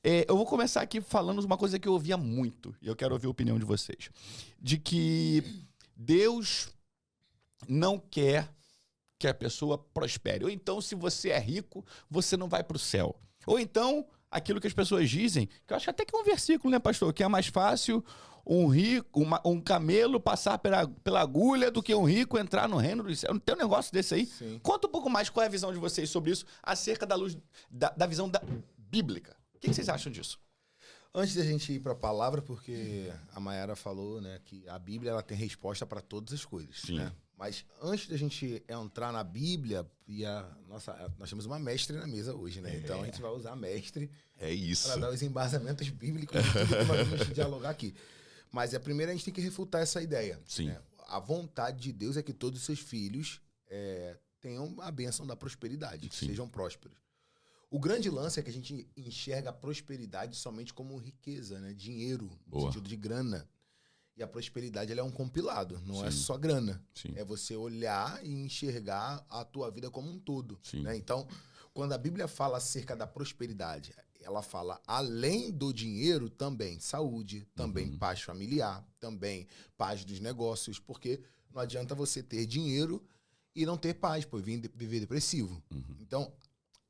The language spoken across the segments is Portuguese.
Eu vou começar aqui falando uma coisa que eu ouvia muito, e eu quero ouvir a opinião de vocês. De que Deus não quer que a pessoa prospere. Ou então, se você é rico, você não vai para o céu. Ou então, aquilo que as pessoas dizem, que eu acho até que é um versículo, né, pastor? Que é mais fácil um camelo passar pela agulha do que um rico entrar no reino do céu. Não tem um negócio desse aí? Sim. Conta um pouco mais qual é a visão de vocês sobre isso, acerca da luz da visão bíblica. O que vocês acham disso? Antes da gente ir para a palavra, porque a Mayara falou, né, que a Bíblia ela tem resposta para todas as coisas. Sim. Né? Mas antes da gente entrar na Bíblia, nós temos uma mestre na mesa hoje, né? Então a gente vai usar a mestre para dar os embasamentos bíblicos de tudo que nós vamos dialogar aqui. Mas primeiro a gente tem que refutar essa ideia. Sim. Né? A vontade de Deus é que todos os seus filhos tenham a bênção da prosperidade, que sejam prósperos. O grande lance é que a gente enxerga a prosperidade somente como riqueza, né? Dinheiro, no sentido de grana. E a prosperidade ela é um compilado, não é só grana. Sim. É você olhar e enxergar a tua vida como um todo. Sim. Né? Então, quando a Bíblia fala acerca da prosperidade, ela fala além do dinheiro também saúde, também paz familiar, também paz dos negócios, porque não adianta você ter dinheiro e não ter paz, pô, viver depressivo. Então,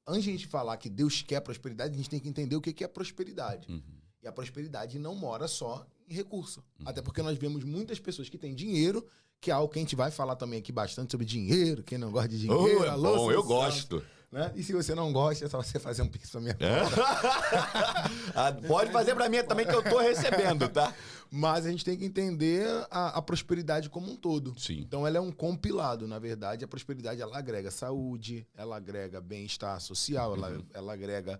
antes de a gente falar que Deus quer prosperidade, a gente tem que entender o que é prosperidade. E a prosperidade não mora só em recurso. Até porque nós vemos muitas pessoas que têm dinheiro, que é algo que a gente vai falar também aqui bastante sobre dinheiro, quem não gosta de dinheiro. É bom, eu gosto. Né? E se você não gosta, é só você fazer um pix pra minha Pode fazer pra mim também, que eu tô recebendo, tá? Mas a gente tem que entender a prosperidade como um todo. Sim. Então ela é um compilado, na verdade. A prosperidade ela agrega saúde, ela agrega bem-estar social, ela agrega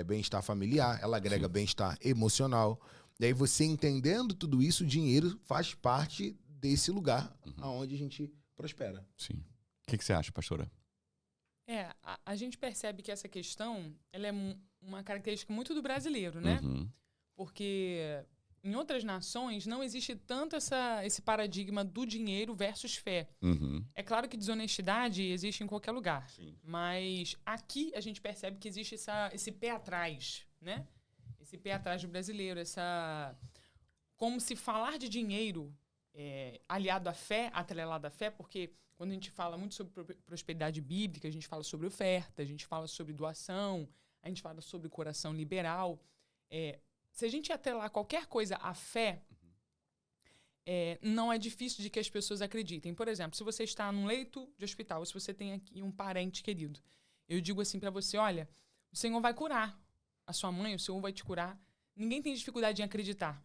bem-estar familiar, ela agrega bem-estar emocional. E aí você entendendo tudo isso, o dinheiro faz parte desse lugar onde a gente prospera. Sim. O que você acha, pastora? A gente percebe que essa questão ela é uma característica muito do brasileiro, né? Porque em outras nações não existe tanto esse paradigma do dinheiro versus fé. É claro que desonestidade existe em qualquer lugar. Sim. Mas aqui a gente percebe que existe esse pé atrás, né? Esse pé atrás do brasileiro, como se falar de dinheiro aliado à fé, atrelado à fé, porque quando a gente fala muito sobre prosperidade bíblica, a gente fala sobre oferta, a gente fala sobre doação, a gente fala sobre coração liberal. Se a gente atrelar qualquer coisa à fé, não é difícil de que as pessoas acreditem. Por exemplo, se você está num leito de hospital, ou se você tem aqui um parente querido, eu digo assim para você, olha, o Senhor vai curar a sua mãe, o Senhor vai te curar. Ninguém tem dificuldade em acreditar.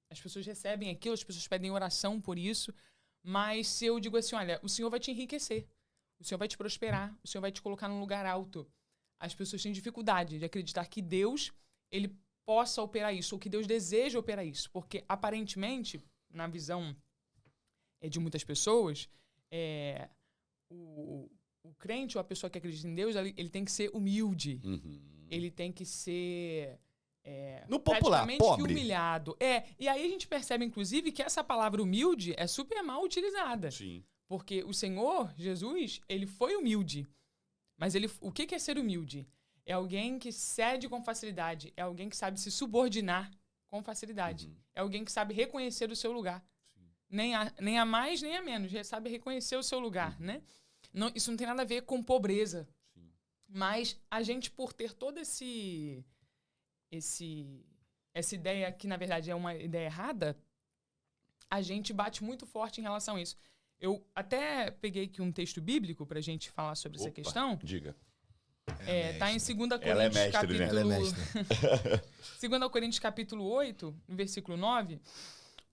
As pessoas recebem aquilo, as pessoas pedem oração por isso, mas se eu digo assim, olha, o Senhor vai te enriquecer, o Senhor vai te prosperar, o Senhor vai te colocar num lugar alto, as pessoas têm dificuldade de acreditar que Deus, ele possa operar isso, ou que Deus deseja operar isso, porque aparentemente, na visão de muitas pessoas, o crente ou a pessoa que acredita em Deus, ele tem que ser humilde, ele tem que ser no popular, pobre. Humilhado. E aí a gente percebe, inclusive, que essa palavra humilde é super mal utilizada. Sim. Porque o Senhor, Jesus, ele foi humilde. Mas o que é ser humilde? É alguém que cede com facilidade. É alguém que sabe se subordinar com facilidade. É alguém que sabe reconhecer o seu lugar. Nem a mais, nem a menos. Já sabe reconhecer o seu lugar, né? Não, isso não tem nada a ver com pobreza. Sim. Mas a gente, por ter todo essa ideia que, na verdade, é uma ideia errada, a gente bate muito forte em relação a isso. Eu até peguei aqui um texto bíblico para a gente falar sobre essa questão. Diga. Tá em 2 Coríntios, ela é mestre, capítulo... né? Ela é mestre. 2 Coríntios, capítulo 8, no versículo 9,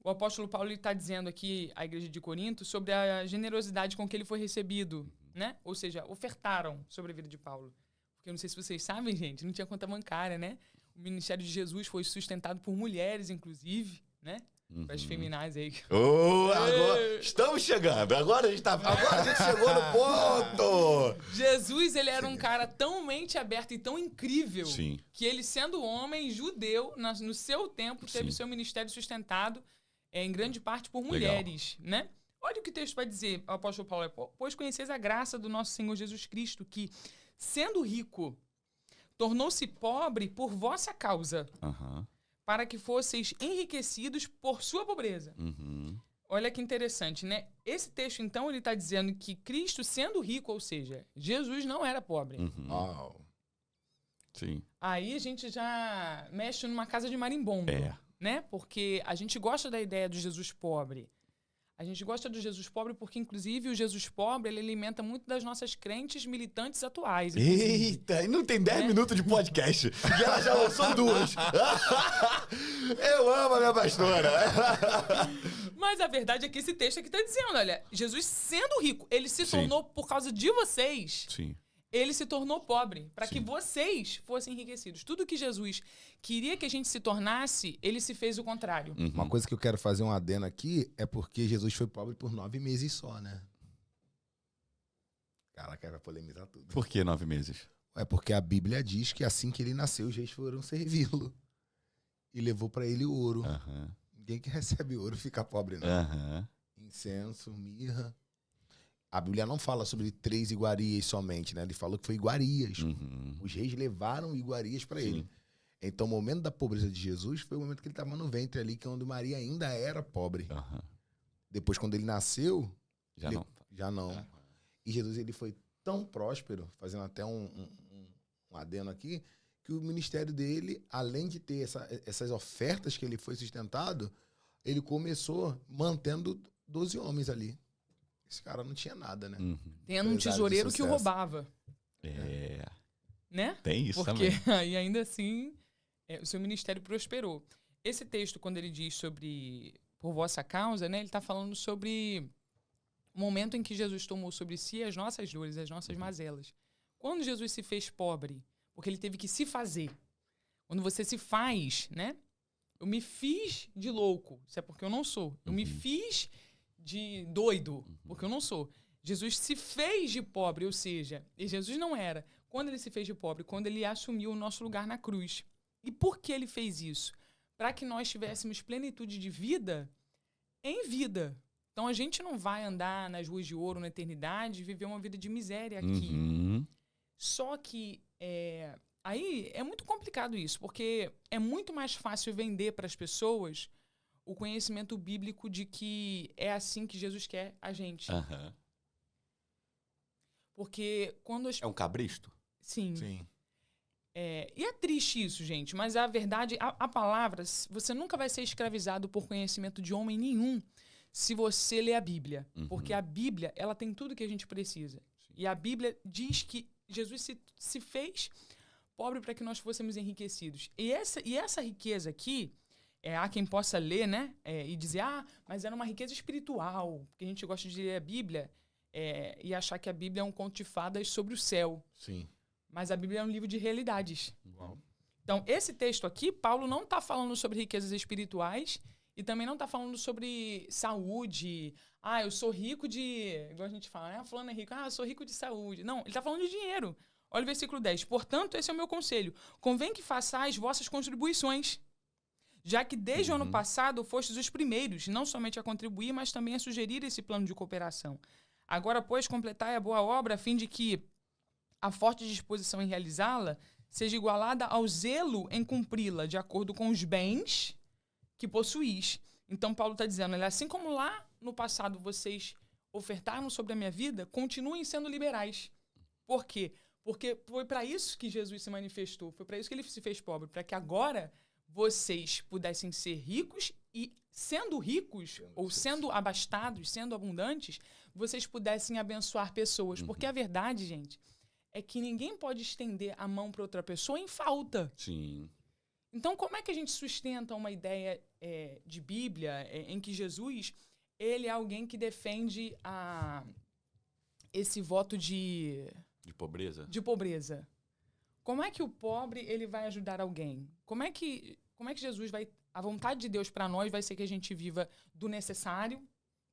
o apóstolo Paulo está dizendo aqui à igreja de Corinto sobre a generosidade com que ele foi recebido, né? Ou seja, ofertaram sobre a vida de Paulo. Porque eu não sei se vocês sabem, gente, não tinha conta bancária, né? O ministério de Jesus foi sustentado por mulheres, inclusive, né? Para as feminais aí. Agora estamos chegando. Agora a gente chegou no ponto. Jesus, ele era um cara tão mente aberta e tão incrível, Sim, que ele, sendo homem judeu, no seu tempo, teve sim, seu ministério sustentado em grande parte por mulheres, né? Olha o que o texto vai dizer, o apóstolo Paulo. Pois conheceis a graça do nosso Senhor Jesus Cristo, que, sendo rico, tornou-se pobre por vossa causa, Aham. para que fosseis enriquecidos por sua pobreza. Uhum. Olha que interessante, né? Esse texto, então, ele está dizendo que Cristo, sendo rico, ou seja, Jesus não era pobre. Uhum. Uau. Sim. Aí a gente já mexe numa casa de marimbondo, né? Porque a gente gosta da ideia do Jesus pobre. A gente gosta do Jesus pobre porque, inclusive, o Jesus pobre, ele alimenta muito das nossas crentes militantes atuais. Eita, e não tem 10 minutos de podcast. E ela já lançou 2. Eu amo a minha pastora. Mas a verdade é que esse texto aqui está dizendo, olha, Jesus sendo rico, ele se tornou, por causa de vocês, Sim. ele se tornou pobre, para que vocês fossem enriquecidos. Tudo que Jesus queria que a gente se tornasse, ele se fez o contrário. Uhum. Uma coisa que eu quero fazer um adendo aqui é porque Jesus foi pobre por 9 meses só, né? Caraca, vai polemizar tudo. Por que 9 meses? É porque a Bíblia diz que assim que ele nasceu, os reis foram servi-lo. E levou pra ele o ouro. Aham. Ninguém que recebe ouro fica pobre, não. Aham. Incenso, mirra. A Bíblia não fala sobre 3 iguarias somente, né? Ele falou que foi iguarias. Uhum. Os reis levaram iguarias para Sim. ele. Então, o momento da pobreza de Jesus foi o momento que ele estava no ventre ali, que é onde Maria ainda era pobre. Aham. Depois, quando ele nasceu, Já não. já não. Aham. E Jesus ele foi tão próspero, fazendo até um adendo aqui, que o ministério dele, além de ter essas ofertas que ele foi sustentado, ele começou mantendo 12 homens ali. Esse cara não tinha nada, né? Uhum. Tendo um Empresário de tesoureiro que o sucesso. roubava, É. né? Tem isso Porque também. aí ainda assim o seu ministério prosperou. Esse texto, quando ele diz sobre por vossa causa, né, ele está falando sobre o momento em que Jesus tomou sobre si as nossas dores, as nossas mazelas. Quando Jesus se fez pobre, porque ele teve que se fazer. Quando você se faz, né? Eu me fiz de louco, isso é porque eu não sou. Eu me fiz de doido, porque eu não sou. Jesus se fez de pobre, ou seja, e Jesus não era. Quando ele se fez de pobre, quando ele assumiu o nosso lugar na cruz. E por que ele fez isso? Para que nós tivéssemos plenitude de vida em vida. Então a gente não vai andar nas ruas de ouro na eternidade e viver uma vida de miséria aqui. Uhum. Só que aí é muito complicado isso, porque é muito mais fácil vender para as pessoas o conhecimento bíblico de que é assim que Jesus quer a gente. Aham. Porque quando as... É um cabristo? Sim. Sim. E é triste isso, gente, mas a verdade, a palavra, você nunca vai ser escravizado por conhecimento de homem nenhum se você ler a Bíblia. Uhum. Porque a Bíblia, ela tem tudo que a gente precisa. Sim. E a Bíblia diz que Jesus se fez pobre para que nós fôssemos enriquecidos. E essa riqueza aqui, há quem possa ler, né, e dizer, mas era uma riqueza espiritual, porque a gente gosta de ler a Bíblia e achar que a Bíblia é um conto de fadas sobre o céu. Sim. Mas a Bíblia é um livro de realidades. Uau. Então, esse texto aqui, Paulo não está falando sobre riquezas espirituais e também não está falando sobre saúde. Eu sou rico de... Igual a gente fala, né? Fulano é rico. Eu sou rico de saúde. Não, ele está falando de dinheiro. Olha o versículo 10. Portanto, esse é o meu conselho. Convém que façais vossas contribuições, já que desde o ano passado fostes os primeiros, não somente a contribuir, mas também a sugerir esse plano de cooperação. Agora, pois, completai a boa obra, a fim de que a forte disposição em realizá-la seja igualada ao zelo em cumpri-la, de acordo com os bens que possuís. Então, Paulo está dizendo, assim como lá no passado vocês ofertaram sobre a minha vida, continuem sendo liberais. Por quê? Porque foi para isso que Jesus se manifestou, foi para isso que ele se fez pobre, para que agora vocês pudessem ser ricos e, sendo ricos, ou sendo abastados, sendo abundantes, vocês pudessem abençoar pessoas. Porque a verdade, gente, é que ninguém pode estender a mão para outra pessoa em falta. Sim. Então, como é que a gente sustenta uma ideia de Bíblia em que Jesus ele é alguém que defende esse voto de pobreza? De pobreza. Como é que o pobre ele vai ajudar alguém? Como é que Jesus vai... A vontade de Deus para nós vai ser que a gente viva do necessário,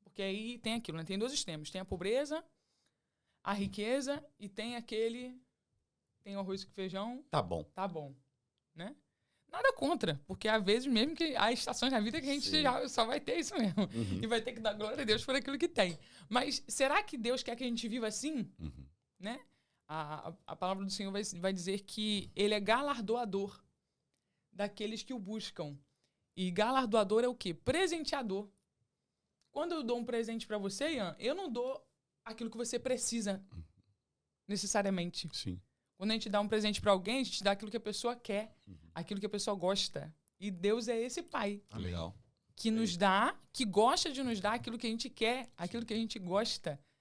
porque aí tem aquilo, né? Tem 2 extremos. Tem a pobreza, a riqueza e tem o arroz com feijão. Tá bom. Tá bom, né? Nada contra, porque às vezes mesmo que há estações na vida que a gente já só vai ter isso mesmo. E vai ter que dar glória a Deus por aquilo que tem. Mas será que Deus quer que a gente viva assim? Né? A palavra do Senhor vai dizer que ele é galardoador daqueles que o buscam. E galardoador é o quê? Presenteador. Quando eu dou um presente para você, Ian, eu não dou aquilo que você precisa, necessariamente. Sim. Quando a gente dá um presente para alguém, a gente dá aquilo que a pessoa quer, aquilo que a pessoa gosta. E Deus é esse pai Legal. que nos dá, que gosta de nos dar aquilo que a gente quer, aquilo que a gente gosta.